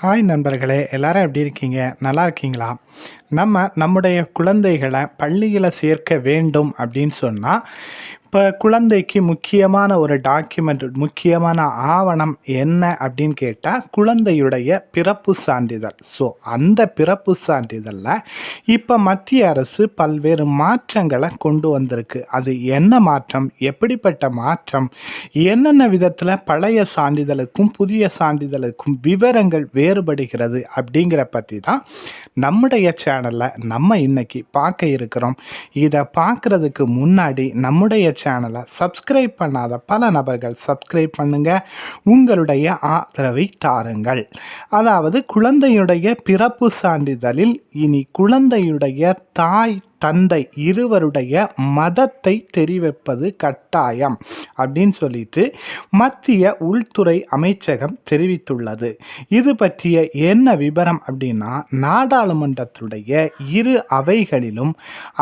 Hi நண்பர்களே, எல்லாரும் எப்படி இருக்கீங்க? நல்லா இருக்கீங்களா? நம்முடைய குழந்தைகளை பள்ளியில் சேர்க்க வேண்டும் அப்படின்னு சொன்னால், இப்போ குழந்தைக்கு முக்கியமான ஒரு டாக்குமெண்ட், முக்கியமான ஆவணம் என்ன அப்படின்னு கேட்டால், குழந்தையுடைய பிறப்பு சான்றிதழ். ஸோ அந்த பிறப்பு சான்றிதழில் இப்போ மத்திய அரசு பல்வேறு மாற்றங்களை கொண்டு வந்திருக்கு. அது என்ன மாற்றம், எப்படிப்பட்ட மாற்றம், என்னென்ன விதத்தில் பழைய சான்றிதழுக்கும் புதிய சான்றிதழுக்கும் விவரங்கள் வேறுபடுகிறது அப்படிங்கிற பற்றி தான் நம்முடைய சேனலில் நம்ம இன்னைக்கு பார்க்க இருக்கிறோம். இதை பார்க்குறதுக்கு முன்னாடி நம்முடைய சேனலை சப்ஸ்கிரைப் பண்ணாத பல நபர்கள் சப்ஸ்கிரைப் பண்ணுங்க, உங்களுடைய ஆதரவை தாருங்கள். அதாவது குழந்தையுடைய பிறப்பு சான்றிதழில் இனி குழந்தையுடைய தாய் தந்தை இருவருடைய மதத்தை தெரிவிப்பது கட்டாயம் அப்படின்னு சொல்லிட்டு மத்திய உள்துறை அமைச்சகம் தெரிவித்துள்ளது. இது பற்றிய என்ன விபரம் அப்படின்னா, நாடாளுமன்றத்துடைய இரு அவைகளிலும்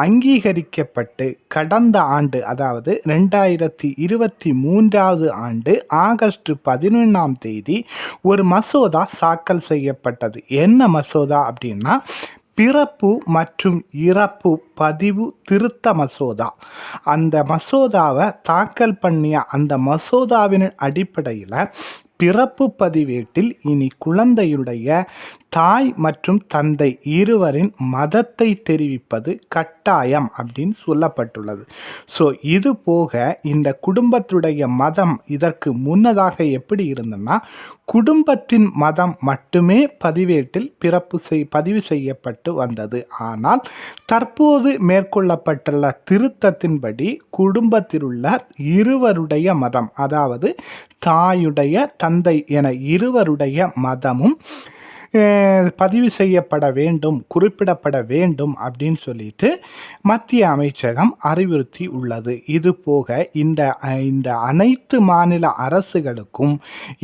அங்கீகரிக்கப்பட்டு கடந்த ஆண்டு, அதாவது 2023 ஆண்டு ஆகஸ்ட் 11 ஒரு மசோதா தாக்கல் செய்யப்பட்டது. என்ன மசோதா அப்படின்னா, பிறப்பு மற்றும் இறப்பு பதிவு திருத்த மசோதா. அந்த மசோதாவை தாக்கல் பண்ணிய அந்த மசோதாவின் அடிப்படையில் பிறப்பு பதிவேட்டில் இனி குழந்தையுடைய தாய் மற்றும் தந்தை இருவரின் மதத்தை தெரிவிப்பது கட்டாயம் அப்படின்னு சொல்லப்பட்டுள்ளது. ஸோ இது போக இந்த குடும்பத்துடைய மதம் இதற்கு முன்னதாக எப்படி இருந்ததுன்னா, குடும்பத்தின் மதம் மட்டுமே பதிவேட்டில் பதிவு செய்யப்பட்டு வந்தது. ஆனால் தற்போது மேற்கொள்ளப்பட்டுள்ள திருத்தத்தின்படி குடும்பத்திலுள்ள இருவருடைய மதம், அதாவது தாயுடைய தந்தை என இருவருடைய மதமும் பதிவு செய்யப்பட வேண்டும், குறிப்பிடப்பட வேண்டும் அப்படின்னு சொல்லிட்டு மத்திய அமைச்சகம் அறிவுறுத்தி உள்ளது. இது போக இந்த அனைத்து மாநில அரசுகளுக்கும்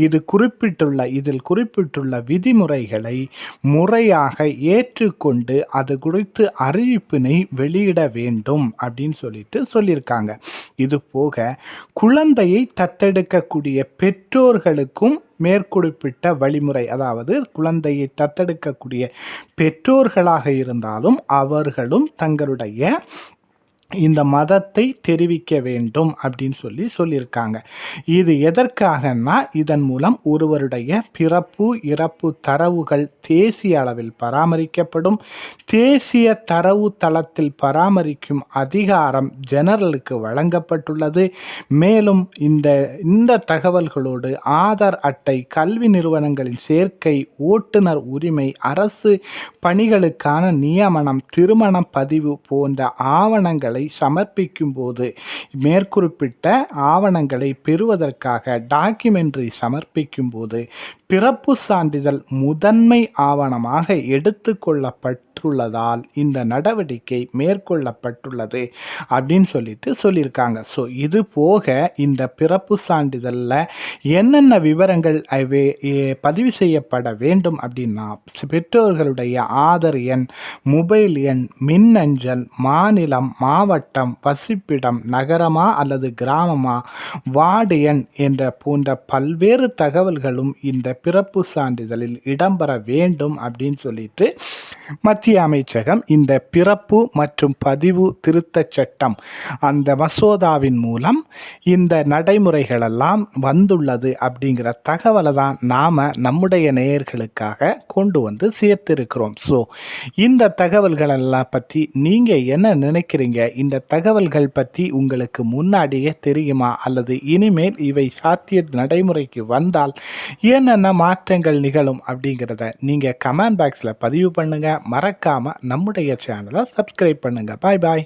இதில் குறிப்பிட்டுள்ள விதிமுறைகளை முறையாக ஏற்றுக்கொண்டு அது குறித்து அறிவிப்பினை வெளியிட வேண்டும் அப்படின்னு சொல்லியிருக்காங்க. இது போக குழந்தையை தத்தெடுக்கக்கூடிய பெற்றோர்களுக்கும் மேற்குறிப்பிட்ட வழிமுறை, அதாவது குழந்தையை தத்தெடுக்கக்கூடிய பெற்றோர்களாக இருந்தாலும் அவர்களும் தங்களுடைய இந்த மதத்தை தெரிவிக்க வேண்டும் அப்படின்னு சொல்லியிருக்காங்க. இது எதற்காகனா, இதன் மூலம் ஒருவருடைய பிறப்பு இறப்பு தரவுகள் தேசிய அளவில் பராமரிக்கப்படும். தேசிய தரவு தளத்தில் பராமரிக்கும் அதிகாரம் ஜெனரலுக்கு வழங்கப்பட்டுள்ளது. மேலும் இந்த தகவல்களோடு ஆதார் அட்டை, கல்வி நிறுவனங்களின் சேர்க்கை, ஓட்டுநர் உரிமை, அரசு பணிகளுக்கான நியமனம், திருமண பதிவு போன்ற ஆவணங்களை சமர்ப்பிக்கும் போது மேற்குறிப்பிட்ட ஆவணங்களை பெறுவதற்காக டாக்குமெண்ட்ரி சமர்ப்பிக்கும் போது பிறப்பு சான்றிதழ் முதன்மை ஆவணமாக எடுத்துக்கொள்ளப்பட்டுள்ளதால் இந்த நடவடிக்கை மேற்கொள்ளப்பட்டுள்ளது அப்படின்னு சொல்லியிருக்காங்க. ஸோ இது போக இந்த பிறப்பு சான்றிதழில் என்னென்ன விவரங்கள் பதிவு செய்யப்பட வேண்டும் அப்படின்னா, பெற்றோர்களுடைய ஆதார் எண், மொபைல் எண், மின்னஞ்சல், மாநிலம், மாவட்டம், வசிப்பிடம், நகரமா அல்லது கிராமமா, வார்டு எண் என்ற போன்ற பல்வேறு தகவல்களும் இந்த பிறப்பு சான்றிதழில் இடம்பெற வேண்டும் அப்படின்னு சொல்லிட்டு மத்திய அமைச்சகம் இந்த பிறப்பு மற்றும் பதிவு திருத்த சட்டம் அந்த மசோதாவின் மூலம் இந்த நடைமுறைகளெல்லாம் வந்துள்ளது அப்படிங்கிற தகவலை தான் நாம் நம்முடைய நேயர்களுக்காக கொண்டு வந்து சேர்த்திருக்கிறோம். ஸோ இந்த தகவல்களெல்லாம் பற்றி நீங்கள் என்ன நினைக்கிறீங்க? இந்த தகவல்கள் பற்றி உங்களுக்கு முன்னாடியே தெரியுமா? அல்லது இனிமேல் இவை சாத்திய நடைமுறைக்கு வந்தால் என்னென்ன மாற்றங்கள் நிகழும் அப்படிங்கிறத நீங்கள் கமெண்ட் பாக்ஸில் பதிவு பண்ணுங்கள். மறக்காமல் நம்முடைய சேனலை சப்ஸ்கிரைப் பண்ணுங்கள். பாய் பாய்.